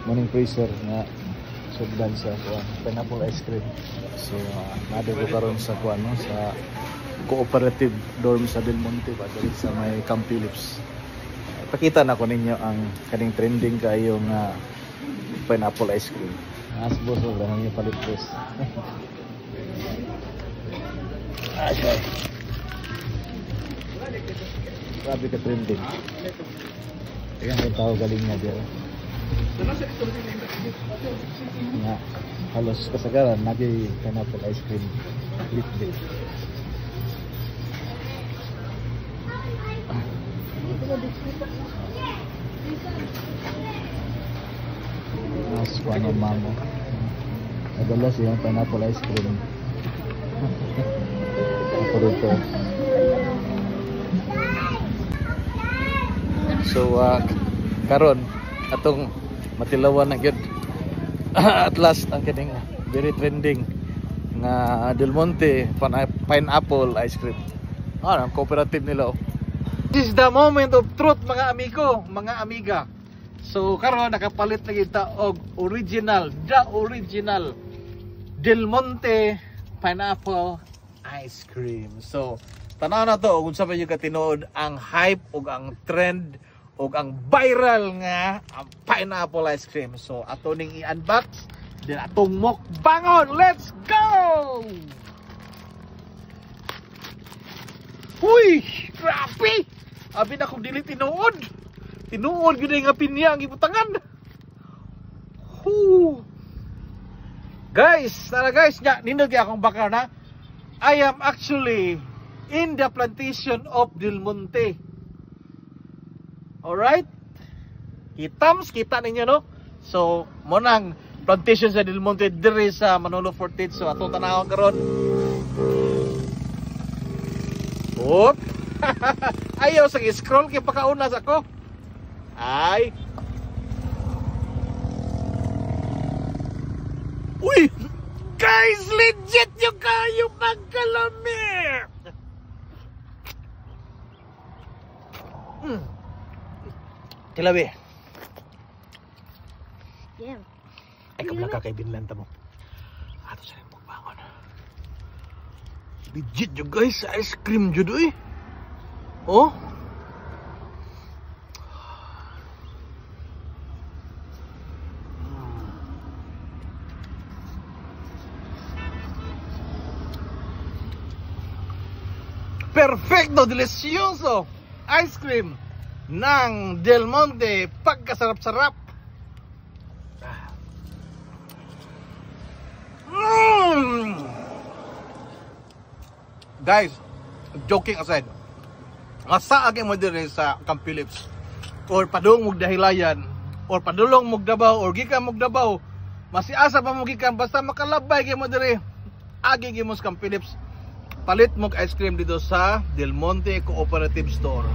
Morning freezer nga sugdan sa pineapple ice cream. So nade ko karon sa kuan no, sa cooperative dorm sa Del Monte ba diri sa may Camp Phillips. Pakita na ko ninyo ang kaning trending kayo nga pineapple ice cream. Asbo so lang yung palit boss. Okay. Grabe ka trending. Kaya ang tao galing nga dito. Nga, halos kasagaran nagay pineapple ice cream litbit. Mas kuano mamo. Adalas yung pineapple ice cream. Ako dito. So karon atong matilawan na gyud at last ang kining very trending nga Del Monte pineapple ice cream. Ang cooperative nila. This is the moment of truth mga amigo, mga amiga. So karon nakapalit na kita og the original Del Monte pineapple ice cream. So tanaw na to kung sa may katinuod ang hype ug ang trend ug ang viral nga ang pineapple ice cream. So ato ning i-unbox din atong mukbangon. Let's go! Huy! Grabe! Abi na kung dili tinuod. Tinuod gyud nga pinya ang ibutangan. Guys, tara guys, nya nindot akong bakar na. I am actually in the plantation of Del Monte. Alright? Kita ninyo no? So, mo nang plantation sa Del Monte diri sa Manolo Fortich. So, atong tanawon karon. Oop! Ayaw sa scroll kay pakauna sa ko. Ay. Uy! Guys, legit yung kayo pagkalamit! Tilabi. Yeah. Ay, kablang ka kay Binlanta mo. Ato sa rin magbangon. Legit yung guys, ice cream jud eh. Oh? Perfecto, delicioso ice cream ng Del Monte, pagkasarap-sarap. Guys, joking aside, asa agay mo dire sa Camp Phillips or padung mog Dahilayan or padulong mog Davao or gikan mog Davao, masiasa pa mo gikan basta makalabay kay mo dire agi gyud mo sa Camp Phillips. Palit mog ice cream dito sa Del Monte Cooperative Store.